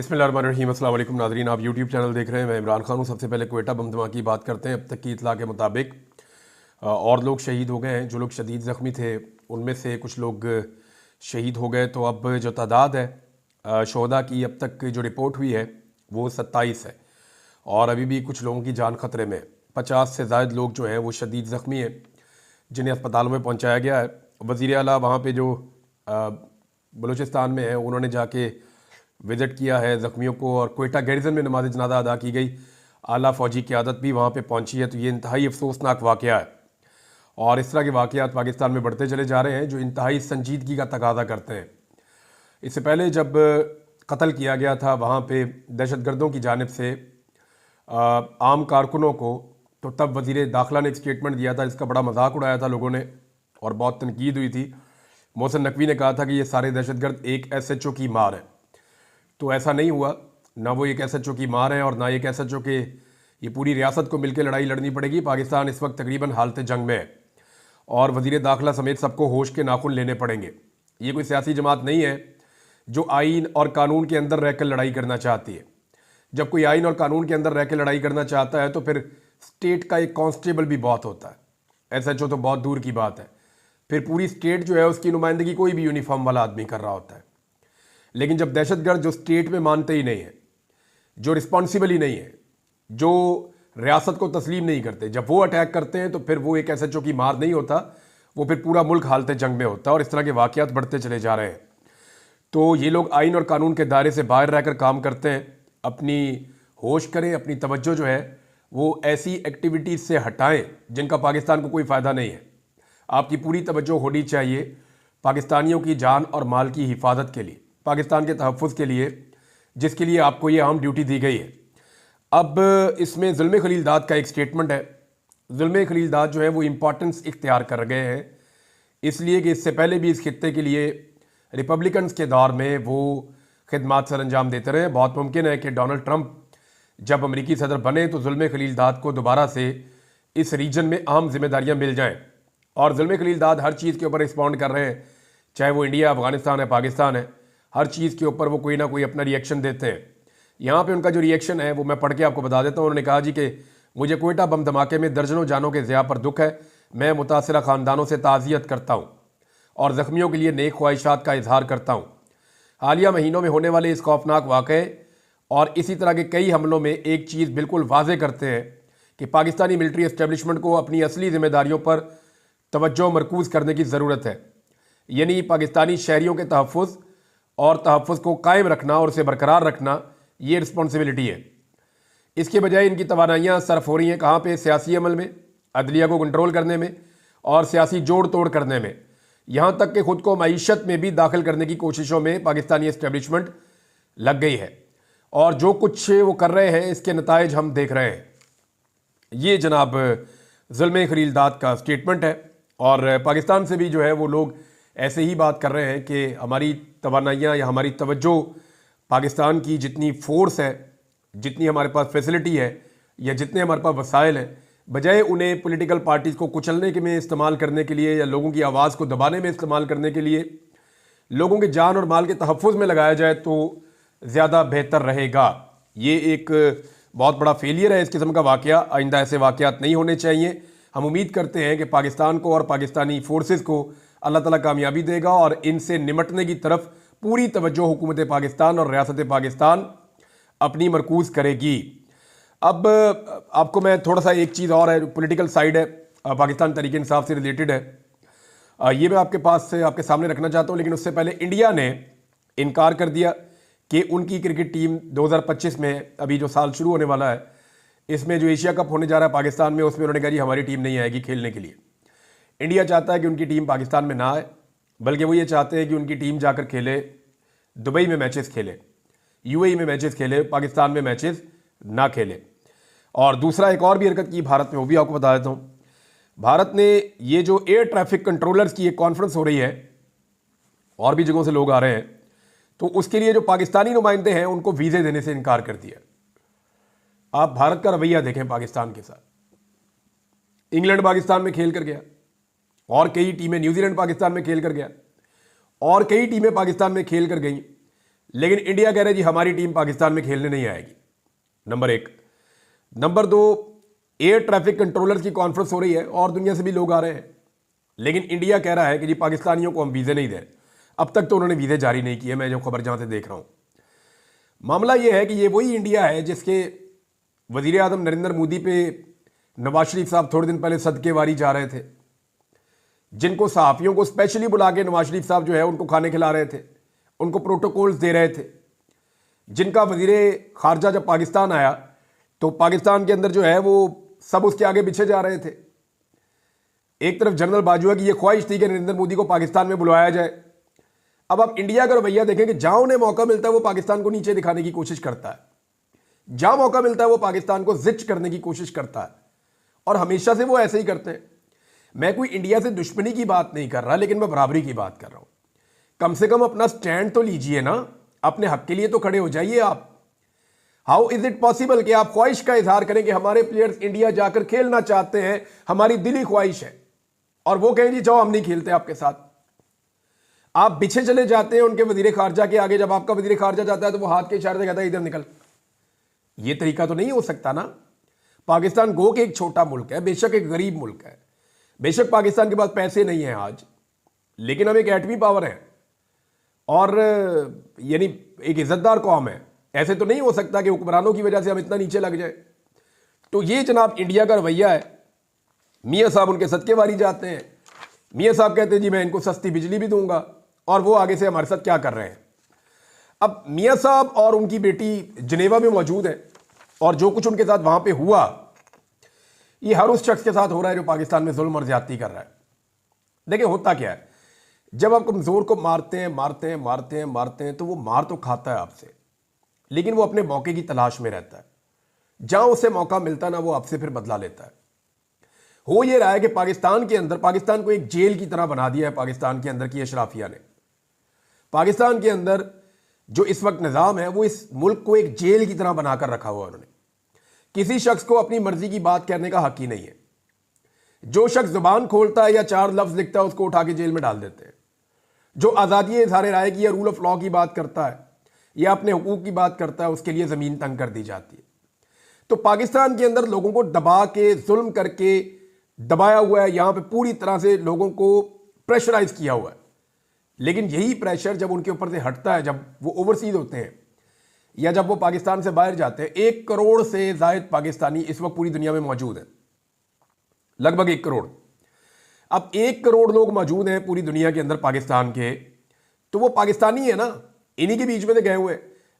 बिस्मिल्लाहिर्रहमानिर्रहीम। अस्सलाम वालेकुम नाज़रीन, आप यूट्यूब चैनल देख रहे हैं। मैं इमरान खान हूँ। सबसे पहले क्वेटा बम धमाके की बात करते हैं। अब तक की इतला के मुताबिक और लोग शहीद हो गए हैं। जो लोग शदीद ज़ख्मी थे उनमें से कुछ लोग शहीद हो गए। तो अब जो तादाद है शोहदा की, अब तक जो रिपोर्ट हुई है वो 27 है और अभी भी कुछ लोगों की जान ख़तरे में। 50 से ज़ायद लोग जो हैं वो शदीद ज़ख्मी हैं जिन्हें अस्पतालों में पहुँचाया गया है। वज़ीर आला वहाँ पर जो बलूचिस्तान में है उन्होंने जाके विज़िट किया है ज़ख्मियों को और क्वेटा गैरिजन में नमाज जनाजा अदा की गई। आला फ़ौजी क़यादत भी वहाँ पे पहुँची है। तो ये इंतहाई अफसोसनाक वाक़या है और इस तरह के वाक़यात पाकिस्तान में बढ़ते चले जा रहे हैं जो इंतहाई संजीदगी का तकाज़ा करते हैं। इससे पहले जब कत्ल किया गया था वहाँ पे दहशतगर्दों की जानिब से आम कारकुनों को, तो तब वज़ीर दाखिला ने एक स्टेटमेंट दिया था जिसका बड़ा मजाक उड़ाया था लोगों ने और बहुत तनकीद हुई थी। मोहसिन नकवी ने कहा था कि ये सारे दहशतगर्द एक SHO की मार है। तो ऐसा नहीं हुआ। ना वो एक SHO की मार है और ना एक SHO के, ये पूरी रियासत को मिलकर लड़ाई लड़नी पड़ेगी। पाकिस्तान इस वक्त तकरीबन हालत जंग में है और वज़ीर दाखिला समेत सबको होश के नाखून लेने पड़ेंगे। ये कोई सियासी जमात नहीं है जो आइन और कानून के अंदर रहकर लड़ाई करना चाहती है। जब कोई आइन और कानून के अंदर रहकर लड़ाई करना चाहता है तो फिर स्टेट का एक कांस्टेबल भी बहुत होता है। SHO तो बहुत दूर की बात है। फिर पूरी स्टेट जो है उसकी नुमाइंदगी कोई भी यूनिफॉर्म वाला आदमी कर रहा होता है। लेकिन जब दहशतगर्द जो स्टेट में मानते ही नहीं है, जो रिस्पॉन्सिबल ही नहीं है, जो रियासत को तस्लीम नहीं करते, जब वो अटैक करते हैं तो फिर वो एक SHO की मार नहीं होता, वो फिर पूरा मुल्क हालत जंग में होता है और इस तरह के वाक़यात बढ़ते चले जा रहे हैं। तो ये लोग आइन और कानून के दायरे से बाहर रहकर काम करते हैं। अपनी होश करें, अपनी तवज्जो जो है वो ऐसी एक्टिविटीज़ से हटाएं जिनका पाकिस्तान को कोई फ़ायदा नहीं है। आपकी पूरी तवज्जो होनी चाहिए पाकिस्तानियों की जान और माल की हिफाजत के लिए, पाकिस्तान के तहफ़्फ़ुज़ के लिए, जिसके लिए आपको ये अहम ड्यूटी दी गई है। अब इसमें ज़ुल्म खलीलदाद का एक स्टेटमेंट है। ज़ुल्म खलीलदाद जो है वो इम्पॉर्टेंस इख्तियार कर गए हैं इसलिए कि इससे पहले भी इस खित्ते के लिए रिपब्लिकन्स के दौर में वो खिदमात सर अंजाम देते रहे। बहुत मुमकिन है कि डोनाल्ड ट्रंप जब अमरीकी सदर बने तो ज़ुल्म खलीलदाद को दोबारा से इस रीजन में अहम जिम्मेदारियाँ मिल जाएँ। और ज़ुल्म खलीलदाद हर चीज़ के ऊपर रिस्पॉन्ड कर रहे हैं, चाहे वो इंडिया, अफगानिस्तान है, पाकिस्तान है, हर चीज़ के ऊपर वो कोई ना कोई अपना रिएक्शन देते हैं। यहाँ पे उनका जो रिएक्शन है वो मैं पढ़ के आपको बता देता हूँ। उन्होंने कहा जी कि मुझे क्वेटा बम धमाके में दर्जनों जानों के ज़िया पर दुख है। मैं मुतासरा ख़ानदानों से ताज़ियत करता हूँ और ज़ख्मियों के लिए नेक ख्वाहिशात का इजहार करता हूँ। हालिया महीनों में होने वाले इस खौफनाक वाक़े और इसी तरह के कई हमलों में एक चीज़ बिल्कुल वाज़े करते हैं कि पाकिस्तानी मिलिट्री एस्टेब्लिशमेंट को अपनी असली जिम्मेदारियों पर तवज्जो मरकूज़ करने की ज़रूरत है, यानी पाकिस्तानी शहरियों के तहफ़्फ़ुज़ और तहफ़्फ़ुज़ को कायम रखना और उसे बरकरार रखना, ये रिस्पॉन्सिबिलिटी है। इसके बजाय इनकी तवानाइयाँ सर्फ हो रही हैं कहाँ पे? सियासी अमल में, अदलिया को कंट्रोल करने में और सियासी जोड़ तोड़ करने में। यहाँ तक कि ख़ुद को मईशत में भी दाखिल करने की कोशिशों में पाकिस्तानी एस्टेब्लिशमेंट लग गई है और जो कुछ वो कर रहे हैं इसके नताइज हम देख रहे हैं। ये जनाब ज़ुल्म खलीलदाद का स्टेटमेंट है और पाकिस्तान से भी जो है वो लोग ऐसे ही बात कर रहे हैं कि हमारी तवानाइयाँ या हमारी तवज्जो पाकिस्तान की जितनी फ़ोर्स है, जितनी हमारे पास फैसिलिटी है या जितने हमारे पास वसाइल हैं, बजाय उन्हें पॉलिटिकल पार्टीज़ को कुचलने के में इस्तेमाल करने के लिए या लोगों की आवाज़ को दबाने में इस्तेमाल करने के लिए लोगों के जान और माल के तहफ़्फ़ुज़ में लगाया जाए तो ज़्यादा बेहतर रहेगा। ये एक बहुत बड़ा फेलियर है इस किस्म का वाक़या। आइंदा ऐसे वाक़यात नहीं होने चाहिए। हम उम्मीद करते हैं कि पाकिस्तान को और पाकिस्तानी फोर्सेस को अल्लाह ताला कामयाबी देगा और इनसे निमटने की तरफ पूरी तवज्जो हुकूमत पाकिस्तान और रियासत पाकिस्तान अपनी मरकूज़ करेगी। अब आपको मैं थोड़ा सा एक चीज़ और है, पॉलिटिकल साइड है, पाकिस्तान तहरीक इंसाफ से रिलेटेड है, ये मैं आपके पास से आपके सामने रखना चाहता हूँ। लेकिन उससे पहले इंडिया ने इनकार कर दिया कि उनकी क्रिकेट टीम 2025 में, अभी जो साल शुरू होने वाला है, इसमें जो एशिया कप होने जा रहा है पाकिस्तान में, उसमें उन्होंने कहा जी हमारी टीम नहीं आएगी खेलने के लिए। इंडिया चाहता है कि उनकी टीम पाकिस्तान में ना आए, बल्कि वो ये चाहते हैं कि उनकी टीम जाकर खेले, दुबई में मैचेस खेले, UAE में मैचेस खेले, पाकिस्तान में मैचेस ना खेले। और दूसरा एक और भी हरकत की भारत में, वो भी आपको बता देता हूँ। भारत ने ये जो एयर ट्रैफिक कंट्रोलर्स की एक कॉन्फ्रेंस हो रही है और भी जगहों से लोग आ रहे हैं, तो उसके लिए जो पाकिस्तानी नुमाइंदे हैं उनको वीज़े देने से इनकार कर दिया। आप भारत का रवैया देखें पाकिस्तान के साथ। इंग्लैंड पाकिस्तान में खेल कर गया और कई टीमें, न्यूजीलैंड पाकिस्तान में खेल कर गया और कई टीमें पाकिस्तान में खेल कर गई, लेकिन इंडिया कह रहा है जी हमारी टीम पाकिस्तान में खेलने नहीं आएगी, नंबर एक। नंबर दो, एयर ट्रैफिक कंट्रोलर की कॉन्फ्रेंस हो रही है और दुनिया से भी लोग आ रहे हैं, लेकिन इंडिया कह रहा है कि जी पाकिस्तानियों को हम वीज़े नहीं दें। अब तक तो उन्होंने वीज़े जारी नहीं किए, मैं जो खबर जहाँ से देख रहा हूँ। मामला ये है कि ये वही इंडिया है जिसके वज़ीर आज़म नरेंद्र मोदी पे नवाज शरीफ साहब थोड़े दिन पहले सदकेवारी जा रहे थे, जिनको सहाफ़ियों को स्पेशली बुला के नवाज शरीफ साहब जो है उनको खाने खिला रहे थे, उनको प्रोटोकॉल्स दे रहे थे, जिनका वज़ीर ख़ारजा जब पाकिस्तान आया तो पाकिस्तान के अंदर जो है वो सब उसके आगे पीछे जा रहे थे। एक तरफ जनरल बाजवा की ये ख्वाहिश थी कि नरेंद्र मोदी को पाकिस्तान में बुलाया जाए। अब आप इंडिया का रवैया देखें कि जहां उन्हें मौका मिलता है वो पाकिस्तान को नीचे दिखाने की कोशिश करता है, जहां मौका मिलता है वो पाकिस्तान को जिच करने की कोशिश करता है, और हमेशा से वो ऐसे ही करते हैं। मैं कोई इंडिया से दुश्मनी की बात नहीं कर रहा, लेकिन मैं बराबरी की बात कर रहा हूं। कम से कम अपना स्टैंड तो लीजिए ना, अपने हक के लिए तो खड़े हो जाइए आप। हाउ इज इट पॉसिबल कि आप ख्वाहिश का इजहार करें कि हमारे प्लेयर्स इंडिया जाकर खेलना चाहते हैं, हमारी दिली ख्वाहिश है, और वो कहें जी जाओ हम नहीं खेलते आपके साथ। आप पीछे चले जाते हैं उनके वजीर खारजा के आगे, जब आपका वजीर खारजा जाता है तो वो हाथ के इशारे से कहता है इधर निकल। ये तरीका तो नहीं हो सकता ना। पाकिस्तान गो के एक छोटा मुल्क है, बेशक एक गरीब मुल्क है, बेशक पाकिस्तान के पास पैसे नहीं है आज, लेकिन हम एक एटमी पावर है और यानी एक इज्जतदार कौम है। ऐसे तो नहीं हो सकता कि हुक्मरानों की वजह से हम इतना नीचे लग जाए। तो ये जनाब इंडिया का रवैया है। मियाँ साहब उनके सदकेवारी जाते हैं, मियाँ साहब कहते हैं जी मैं इनको सस्ती बिजली भी दूंगा, और वो आगे से हमारे साथ क्या कर रहे हैं। अब मियाँ साहब और उनकी बेटी जनेवा में मौजूद है, और जो कुछ उनके साथ वहां पे हुआ ये हर उस शख्स के साथ हो रहा है जो पाकिस्तान में जुल्म और ज्यादती कर रहा है। देखिए होता क्या है, जब आप कमजोर को मारते हैं मारते हैं मारते हैं मारते हैं तो वो मार तो खाता है आपसे, लेकिन वो अपने मौके की तलाश में रहता है। जहां उसे मौका मिलता है ना, वो आपसे फिर बदला लेता है। हो ये रहा है कि पाकिस्तान के अंदर, पाकिस्तान को एक जेल की तरह बना दिया है पाकिस्तान के अंदर की अशराफिया ने। पाकिस्तान के अंदर जो इस वक्त निज़ाम है वो इस मुल्क को एक जेल की तरह बनाकर रखा हुआ है उन्होंने। किसी शख्स को अपनी मर्जी की बात करने का हक ही नहीं है। जो शख्स जुबान खोलता है या चार लफ्ज लिखता है उसको उठा के जेल में डाल देते हैं। जो आज़ादी इज़हार राय की या रूल ऑफ लॉ की बात करता है या अपने हुकूक की बात करता है उसके लिए ज़मीन तंग कर दी जाती है। तो पाकिस्तान के अंदर लोगों को दबा के, जुल्म करके दबाया हुआ है, यहां पे पूरी तरह से लोगों को प्रेशराइज किया हुआ है। लेकिन यही प्रेशर जब उनके ऊपर से हटता है, जब वो ओवरसीज होते हैं या जब वो पाकिस्तान से बाहर जाते हैं, 1 करोड़ से जायद पाकिस्तानी इस वक्त पूरी दुनिया में मौजूद हैं, लगभग 1 करोड़। अब 1 करोड़ लोग मौजूद हैं पूरी दुनिया के अंदर पाकिस्तान के, तो वो पाकिस्तानी है ना, इन्हीं के बीच में से गए हुए।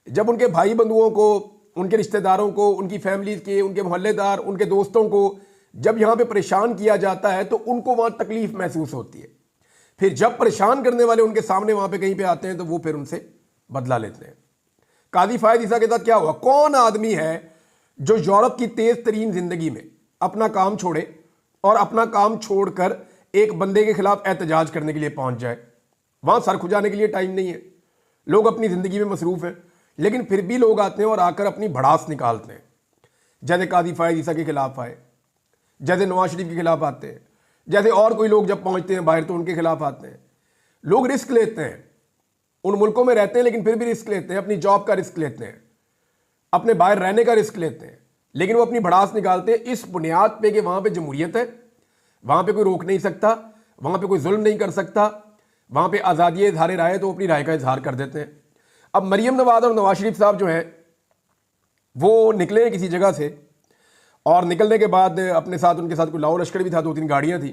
जब उनके भाई बंधुओं को, उनके रिश्तेदारों को, उनकी फैमिली के, उनके मोहल्लेदार, उनके दोस्तों को जब यहां पे परेशान किया जाता है तो उनको वहां तकलीफ महसूस होती है। फिर जब परेशान करने वाले उनके सामने वहां पे कहीं पे आते हैं तो वो फिर उनसे बदला लेते हैं। काजी फायद ईसा के साथ क्या हुआ? कौन आदमी है जो यूरोप की तेज तरीन जिंदगी में अपना काम छोड़े और अपना काम छोड़कर एक बंदे के खिलाफ एहतजाज करने के लिए पहुंच जाए? वहां सर खुजाने के लिए टाइम नहीं है, लोग अपनी जिंदगी में मसरूफ हैं, लेकिन फिर भी लोग आते हैं और आकर अपनी भड़ास निकालते हैं। जैसे काजी फायद ईसा के खिलाफ आए, जैसे नवाज शरीफ के खिलाफ आते हैं, जैसे और कोई लोग जब पहुंचते हैं बाहर तो उनके खिलाफ आते हैं। लोग रिस्क लेते हैं, उन मुल्कों में रहते हैं लेकिन फिर भी रिस्क लेते हैं, अपनी जॉब का रिस्क लेते हैं, अपने बाहर रहने का रिस्क लेते हैं, लेकिन वो अपनी भड़ास निकालते हैं इस बुनियाद पे कि वहां पे जमहूरियत है, वहां पे कोई रोक नहीं सकता, वहां पे कोई जुल्म नहीं कर सकता, वहां पे आज़ादी इज़हार राय है, तो अपनी राय का इजहार कर देते हैं। अब मरियम नवाज और नवाज शरीफ साहब जो हैं वो निकले किसी जगह से, और निकलने के बाद अपने साथ, उनके साथ कोई लाओ लश्कर भी था, 2-3 गाड़ियां थी,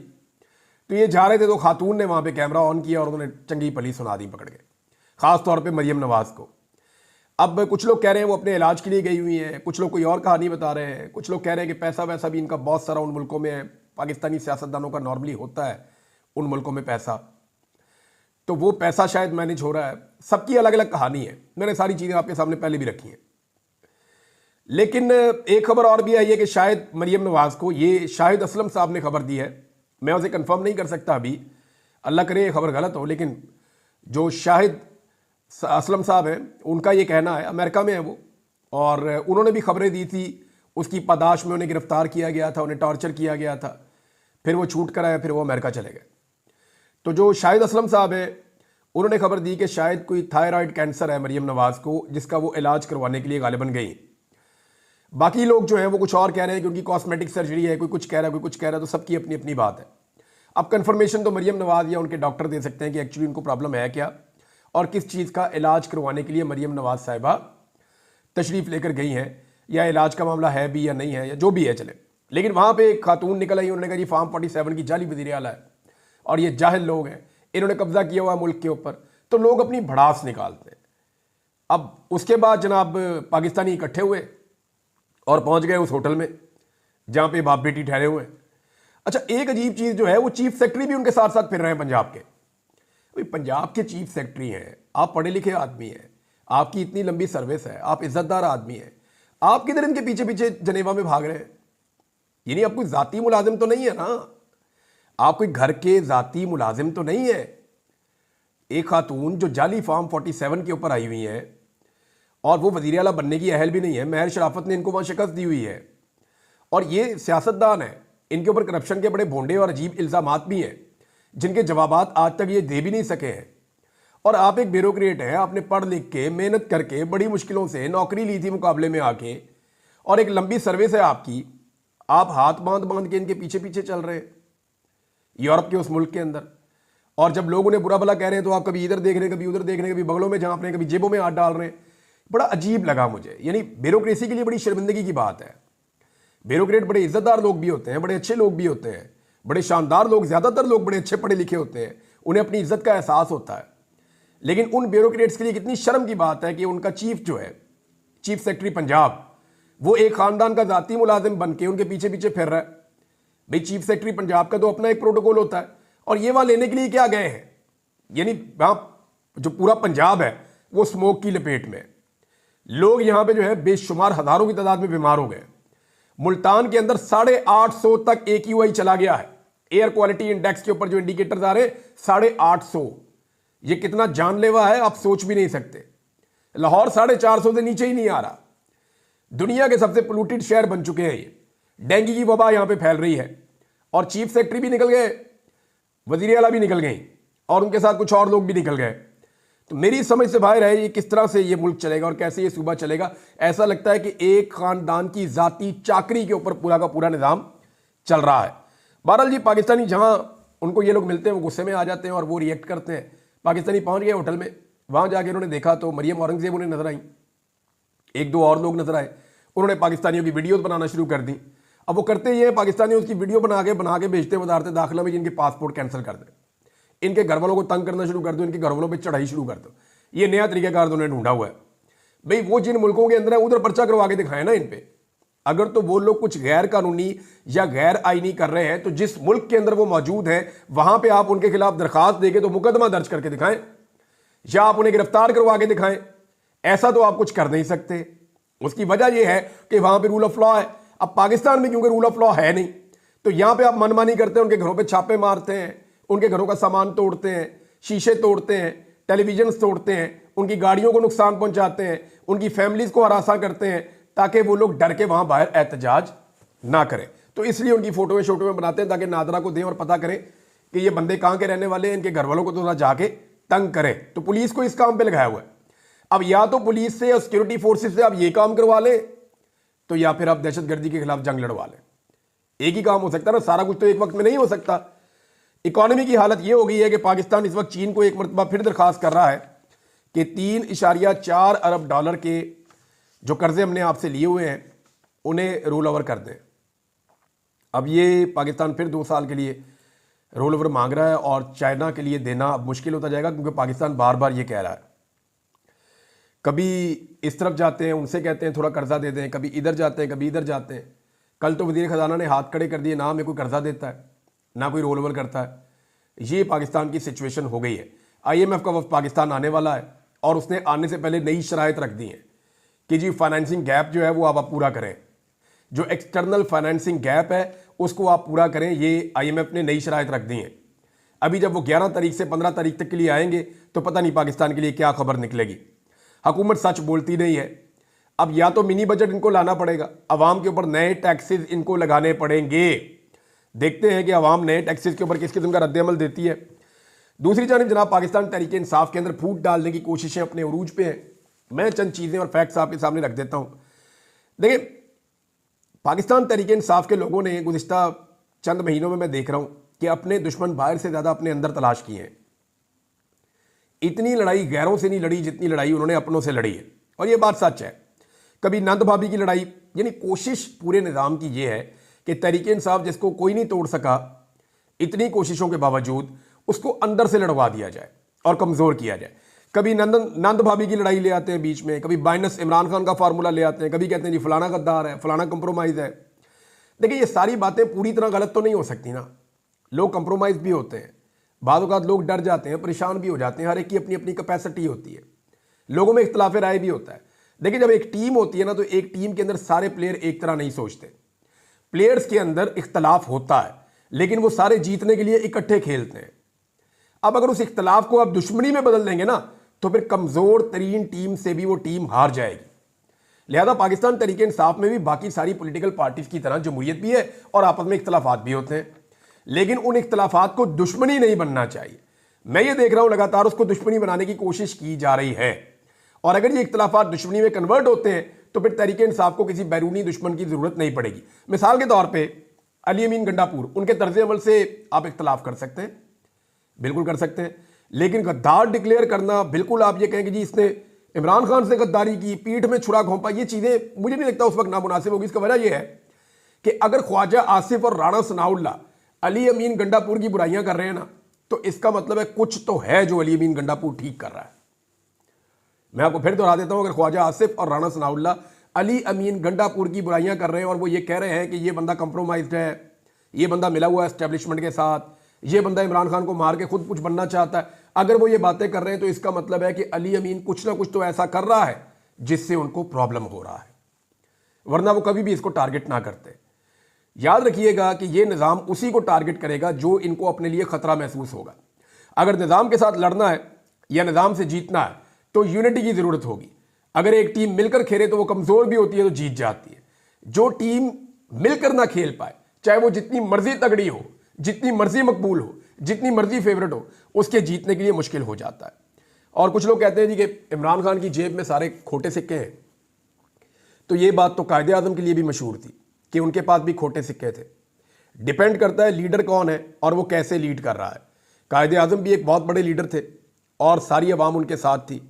तो ये जा रहे थे तो खातून ने वहां पे कैमरा ऑन किया और उन्होंने चंगी पली सुना दी पकड़ के, खास तौर पे मरियम नवाज को। अब कुछ लोग कह रहे हैं वो अपने इलाज के लिए गई हुई हैं, कुछ लोग कोई और कहानी बता रहे हैं, कुछ लोग कह रहे हैं कि पैसा वैसा भी इनका बहुत सारा उन मुल्कों में है। पाकिस्तानी सियासतदानों का नॉर्मली होता है उन मुल्कों में पैसा, तो वो पैसा शायद मैनेज हो रहा है। सबकी अलग अलग कहानी है, मैंने सारी चीज़ें आपके सामने पहले भी रखी हैं। लेकिन एक खबर और भी आई है कि शायद मरियम नवाज को, ये शाहिद असलम साहब ने खबर दी है, मैं उसे कंफर्म नहीं कर सकता अभी, अल्लाह करे ये खबर गलत हो, लेकिन जो शाहिद असलम साहब हैं उनका ये कहना है, अमेरिका में है वो, और उन्होंने भी खबरें दी थी, उसकी पादाश में उन्हें गिरफ्तार किया गया था, उन्हें टॉर्चर किया गया था, फिर वो छूट कर आए, फिर वो अमेरिका चले गए। तो जो शाहिद असलम साहब हैं उन्होंने खबर दी कि शायद कोई थायराइड कैंसर है मरियम नवाज को, जिसका वो इलाज करवाने के लिए गालिबन गई। बाकी लोग जो हैं वो कुछ और कह रहे हैं कि उनकी कॉस्मेटिक सर्जरी है, कोई कुछ कह रहा है, कोई कुछ कह रहा है, तो सबकी अपनी अपनी बात है। अब कंफर्मेशन तो मरियम नवाज या उनके डॉक्टर दे सकते हैं कि एक्चुअली उनको प्रॉब्लम है क्या और किस चीज़ का इलाज करवाने के लिए मरियम नवाज साहिबा तशरीफ़ लेकर गई हैं, या इलाज का मामला है भी या नहीं है, या जो भी है चले। लेकिन वहाँ पे एक खातून निकल आई, उन्होंने कहा जी फार्म 47 की जाली वज़ीर आला है और ये जाहिल लोग हैं, इन्होंने कब्जा किया हुआ मुल्क के ऊपर, तो लोग अपनी भड़ास निकालते हैं। अब उसके बाद जनाब पाकिस्तानी इकट्ठे हुए और पहुँच गए उस होटल में जहाँ पे बाप बेटी ठहरे हुए हैं। अच्छा, एक अजीब चीज़ जो है वो चीफ सेक्रेटरी भी उनके साथ साथ फिर रहे हैं पंजाब के। भाई पंजाब के चीफ सेक्रेटरी हैं, आप पढ़े लिखे आदमी हैं, आपकी इतनी लंबी सर्विस है, आप इज्जतदार आदमी हैं, आप किधर इनके पीछे पीछे जनेवा में भाग रहे हैं? यानी आप कोई ज़ाती मुलाजिम तो नहीं है ना, आप कोई घर के ज़ाती मुलाजिम तो नहीं है। एक खातून जो जाली फार्म 47 के ऊपर आई हुई है और वो वज़ीर आला बनने की अहल भी नहीं है, महर शराफत ने इनको वहाँ शिकस्त दी हुई है और ये सियासतदान है, इनके ऊपर करप्शन के बड़े भोंडे और अजीब इल्ज़ामात भी हैं जिनके जवाबात आज तक ये दे भी नहीं सके हैं। और आप एक ब्यूरोक्रेट हैं, आपने पढ़ लिख के मेहनत करके बड़ी मुश्किलों से नौकरी ली थी मुकाबले में आके, और एक लंबी सर्विस है आपकी, आप हाथ बांध बांध के इनके पीछे पीछे चल रहे हैं यूरोप के उस मुल्क के अंदर। और जब लोग उन्हें बुरा भला कह रहे हैं तो आप कभी इधर देख रहे हैं, कभी उधर देख रहे हैं, कभी बगलों में झांप रहे हैं, कभी जेबों में हाथ डाल रहे हैं। बड़ा अजीब लगा मुझे। यानी ब्यूरोक्रेसी के लिए बड़ी शर्मिंदगी की बात है। ब्यूरोक्रेट बड़े इज्जतदार लोग भी होते हैं, बड़े अच्छे लोग भी होते हैं, बड़े शानदार लोग, ज़्यादातर लोग बड़े अच्छे पढ़े लिखे होते हैं, उन्हें अपनी इज्जत का एहसास होता है। लेकिन उन ब्यूरोक्रेट्स के लिए कितनी शर्म की बात है कि उनका चीफ जो है, चीफ सेक्रेटरी पंजाब, वो एक खानदान का ज़ाती मुलाजिम बन के उनके पीछे पीछे फिर रहा है। भाई चीफ सेक्रेटरी पंजाब का तो अपना एक प्रोटोकॉल होता है, और ये वहाँ लेने के लिए क्या गए हैं? यानी वहाँ जो पूरा पंजाब है वो स्मोक की लपेट में, लोग यहाँ पे जो है बेशुमार हज़ारों की तादाद में बीमार हो गए। मुल्तान के अंदर 850 तक AQI चला गया है, एयर क्वालिटी इंडेक्स के ऊपर जो इंडिकेटर्स आ रहे हैं 850। ये कितना जानलेवा है आप सोच भी नहीं सकते। लाहौर 450 से नीचे ही नहीं आ रहा। दुनिया के सबसे पोल्यूटेड शहर बन चुके हैं ये। डेंगू की वबा यहां पे फैल रही है और चीफ सेक्रेटरी भी निकल गए, वजीर आला भी निकल गई और उनके साथ कुछ और लोग भी निकल गए। तो मेरी समझ से बाहर है ये किस तरह से ये मुल्क चलेगा और कैसे ये सूबा चलेगा। ऐसा लगता है कि एक खानदान की जाती चाकरी के ऊपर पूरा का पूरा निज़ाम चल रहा है। बहरहाल जी, पाकिस्तानी जहां उनको ये लोग मिलते हैं वो गुस्से में आ जाते हैं और वो रिएक्ट करते हैं। पाकिस्तानी पहुंच गए होटल में, वहां जाके उन्होंने देखा तो मरियम औरंगजेब उन्हें नजर आई, एक दो और लोग नजर आए। उन्होंने पाकिस्तानियों की वीडियोस बनाना शुरू कर दी। अब वो करते ये पाकिस्तानी उसकी वीडियो बना के भेजते वजारत दाखिला में, जिनके पासपोर्ट कैंसिल कर दे, इनके घर वालों को तंग करना शुरू कर दो, इनके घर वालों पर चढ़ाई शुरू कर दो। ये नया तरीकाकार उन्होंने ढूंढा हुआ है। भाई वो जिन मुल्कों के अंदर है उधर पर्चा करवा के दिखाए ना इन पे। अगर तो वो लोग कुछ गैर कानूनी या गैर आईनी कर रहे हैं तो जिस मुल्क के अंदर वो मौजूद हैं वहां पे आप उनके खिलाफ दरखास्त देके तो मुकदमा दर्ज करके दिखाएं या आप उन्हें गिरफ्तार करवा के दिखाएं। ऐसा तो आप कुछ कर नहीं सकते। उसकी वजह यह है कि वहां पे रूल ऑफ लॉ है। अब पाकिस्तान में क्योंकि रूल ऑफ लॉ है नहीं, तो यहां पे आप मनमानी करते हैं, उनके घरों पे छापे मारते हैं, उनके घरों का सामान तोड़ते हैं, शीशे तोड़ते हैं, टेलीविजन तोड़ते हैं, उनकी गाड़ियों को नुकसान पहुंचाते हैं, उनकी फैमिलीज को हरासा करते हैं ताकि वो लोग डर के वहां बाहर एहतजाज ना करें। तो इसलिए उनकी फोटो में बनाते हैं ताकि नादरा को दें और पता करें कि ये बंदे कहां के रहने वाले हैं, इनके घर वालों को तो जाके तंग करें। तो पुलिस को इस काम पे लगाया हुआ है। अब या तो पुलिस से और सिक्योरिटी फोर्सेस से आप ये काम करवा लें, तो या फिर आप दहशतगर्दी के खिलाफ जंग लड़वा लें। एक ही काम हो सकता है ना, सारा कुछ तो एक वक्त में नहीं हो सकता। इकोनॉमी की हालत ये हो गई है कि पाकिस्तान इस वक्त चीन को एक मरतबा फिर दरखास्त कर रहा है कि 3.4 अरब डॉलर के जो कर्जे हमने आपसे लिए हुए हैं उन्हें रोल ओवर कर दें। अब ये पाकिस्तान फिर 2 साल के लिए रोल ओवर मांग रहा है और चाइना के लिए देना अब मुश्किल होता जाएगा, क्योंकि पाकिस्तान बार बार ये कह रहा है। कभी इस तरफ जाते हैं, उनसे कहते हैं थोड़ा कर्जा दे दें, कभी इधर जाते हैं, कभी इधर जाते हैं। कल तो वज़ीर ख़जाना ने हाथ खड़े कर दिए, ना हमें कोई कर्जा देता है ना कोई रोल ओवर करता है। ये पाकिस्तान की सिचुएशन हो गई है। IMF का वक्त पाकिस्तान आने वाला है और उसने आने से पहले नई शराइत रख दी हैं कि जी फाइनेंसिंग गैप जो है वो आप पूरा करें, जो एक्सटर्नल फाइनेंसिंग गैप है उसको आप पूरा करें। ये IMF ने नई शराइत रख दी हैं। अभी जब वो 11 तारीख से 15 तारीख तक के लिए आएंगे तो पता नहीं पाकिस्तान के लिए क्या खबर निकलेगी। हुकूमत सच बोलती नहीं है। अब या तो मिनी बजट इनको लाना पड़ेगा, अवाम के ऊपर नए टैक्सेस इनको लगाने पड़ेंगे। देखते हैं कि अवाम नए टैक्सेस के ऊपर किस किस्म का रद्द अमल देती है। दूसरी जानब जनाब पाकिस्तान तहरीक इंसाफ के अंदर फूट डालने की कोशिशें अपने उरूज पे हैं। मैं चंद चीज़ें और फैक्ट्स आपके सामने रख देता हूँ। देखिए, पाकिस्तान तहरीक इंसाफ के लोगों ने गुज़िश्ता चंद महीनों में मैं देख रहा हूँ कि अपने दुश्मन बाहर से ज़्यादा अपने अंदर तलाश किए हैं। इतनी लड़ाई गैरों से नहीं लड़ी जितनी लड़ाई उन्होंने अपनों से लड़ी है, और ये बात सच है। कभी नंद भाभी की लड़ाई, यानी कोशिश पूरे निज़ाम की ये है कि तहरीक इंसाफ जिसको कोई नहीं तोड़ सका, इतनी कोशिशों के बावजूद उसको अंदर से लड़वा दिया जाए और कमज़ोर किया जाए। कभी नंद भाभी की लड़ाई ले आते हैं बीच में, कभी बाइनस इमरान खान का फार्मूला ले आते हैं, कभी कहते हैं जी फलाना गद्दार है, फलाना कंप्रोमाइज़ है। देखिए, ये सारी बातें पूरी तरह गलत तो नहीं हो सकती ना। लोग कंप्रोमाइज़ भी होते हैं, बाद औक़ात लोग डर जाते हैं, परेशान भी हो जाते हैं। हर एक की अपनी अपनी कैपेसिटी होती है, लोगों में इख्तिलाफ राय भी होता है। देखिए, जब एक टीम होती है ना, तो एक टीम के अंदर सारे प्लेयर एक तरह नहीं सोचते। प्लेयर्स के अंदर इख्तिलाफ होता है, लेकिन वो सारे जीतने के लिए इकट्ठे खेलते हैं। अब अगर उस इख्तिलाफ को आप दुश्मनी में बदल देंगे ना, तो फिर कमज़ोर तरीन टीम से भी वो टीम हार जाएगी। लिहाजा पाकिस्तान तहरीक इंसाफ में भी बाकी सारी पॉलिटिकल पार्टीज की तरह जमहूरियत भी है और आपस में इख्तिलाफात भी होते हैं, लेकिन उन इख्तिलाफात को दुश्मनी नहीं बनना चाहिए। मैं ये देख रहा हूं लगातार उसको दुश्मनी बनाने की कोशिश की जा रही है, और अगर ये इख्तिलाफात दुश्मनी में कन्वर्ट होते हैं तो फिर तहरीक इंसाफ को किसी बैरूनी दुश्मन की जरूरत नहीं पड़ेगी। मिसाल के तौर पर अली अमीन गंडापुर, उनके तर्ज अमल से आप इख्तिलाफ कर सकते हैं, बिल्कुल कर सकते हैं, लेकिन गद्दार डिक्लेयर करना, बिल्कुल आप ये कहेंगे जी इसने इमरान खान से गद्दारी की, पीठ में छुरा घोंपा, ये चीज़ें मुझे नहीं लगता उस वक्त नामुनासिब होगी। इसका वजह यह है कि अगर ख्वाजा आसिफ और राणा सनाउल्लाह अली अमीन गंडापुर की बुराइयां कर रहे हैं ना, तो इसका मतलब है कुछ तो है जो अली अमीन गंडापुर ठीक कर रहा है। मैं आपको फिर दोहरा देता हूं, अगर ख्वाजा आसिफ और राणा सनाउल्लाह अली अमीन गंडापुर की बुराइयां कर रहे हैं और वो ये कह रहे हैं कि ये बंदा कंप्रोमाइज्ड है, ये बंदा मिला हुआ है एस्टेब्लिशमेंट के साथ, ये बंदा इमरान खान को मार के खुद कुछ बनना चाहता है, अगर वो ये बातें कर रहे हैं तो इसका मतलब है कि अली अमीन कुछ ना कुछ तो ऐसा कर रहा है जिससे उनको प्रॉब्लम हो रहा है, वरना वो कभी भी इसको टारगेट ना करते। याद रखिएगा कि ये निज़ाम उसी को टारगेट करेगा जो इनको अपने लिए खतरा महसूस होगा। अगर निज़ाम के साथ लड़ना है या निज़ाम से जीतना है तो यूनिटी की ज़रूरत होगी। अगर एक टीम मिलकर खेले तो वो कमज़ोर भी होती है तो जीत जाती है। जो टीम मिलकर ना खेल पाए, चाहे वो जितनी मर्जी तगड़ी हो, जितनी मर्जी मकबूल हो, जितनी मर्जी फेवरेट हो, उसके जीतने के लिए मुश्किल हो जाता है। और कुछ लोग कहते हैं जी कि इमरान खान की जेब में सारे खोटे सिक्के हैं, तो ये बात तो कायदे आज़म के लिए भी मशहूर थी कि उनके पास भी खोटे सिक्के थे। डिपेंड करता है लीडर कौन है और वो कैसे लीड कर रहा है। कायदे आज़म भी एक बहुत बड़े लीडर थे और सारी अवाम उनके साथ थी।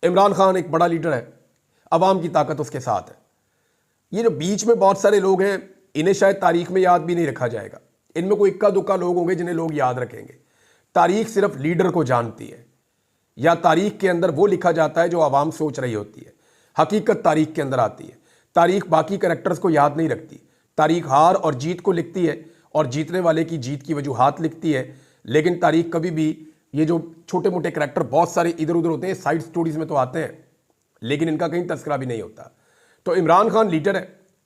इमरान खान एक बड़ा लीडर है, अवाम की ताकत उसके साथ है। ये जो बीच में बहुत सारे लोग हैं, इन्हें शायद तारीख में याद भी नहीं रखा जाएगा। इनमें कोई इक्का दुक्का लोग होंगे जिन्हें लोग याद रखेंगे। तारीख सिर्फ लीडर को जानती है, या तारीख के अंदर वो लिखा जाता है जो आवाम सोच रही होती है। हकीकत तारीख के अंदर आती है। तारीख बाकी कैरेक्टर्स को याद नहीं रखती। तारीख हार और जीत को लिखती है और जीतने वाले की जीत की वजूहात लिखती है। लेकिन तारीख कभी भी, ये जो छोटे मोटे कैरेक्टर बहुत सारे इधर उधर होते हैं, साइड स्टोरीज में तो आते हैं, लेकिन इनका कहीं तस्करा भी नहीं होता। तो इमरान खान लीडर है,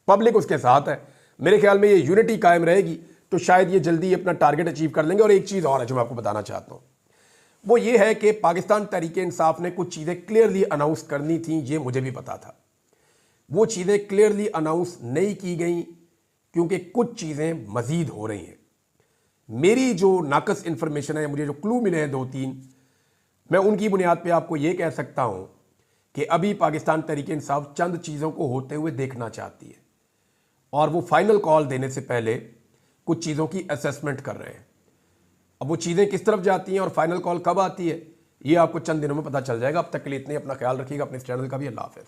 पब्लिक उसके साथ है। मेरे ख्याल में ये यूनिटी कायम रहेगी तो शायद ये जल्दी अपना टारगेट अचीव कर लेंगे। और एक चीज़ और है जो मैं आपको बताना चाहता हूँ, वो ये है कि पाकिस्तान तहरीक इंसाफ ने कुछ चीज़ें क्लियरली अनाउंस करनी थी, ये मुझे भी पता था। वो चीज़ें क्लियरली अनाउंस नहीं की गई क्योंकि कुछ चीज़ें मज़ीद हो रही हैं। मेरी जो नाकस इन्फॉर्मेशन है, मुझे जो क्लू मिले हैं 2-3, मैं उनकी बुनियाद पे आपको ये कह सकता हूं कि अभी पाकिस्तान तहरीक इंसाफ चंद चीज़ों को होते हुए देखना चाहती है और वो फाइनल कॉल देने से पहले कुछ चीज़ों की असेसमेंट कर रहे हैं। अब वो चीज़ें किस तरफ जाती हैं और फाइनल कॉल कब आती है, ये आपको चंद दिनों में पता चल जाएगा। अब तक के लिए इतने, अपना ख्याल रखिएगा, अपने इस चैनल का भी। अल्लाह हाफ़िज़।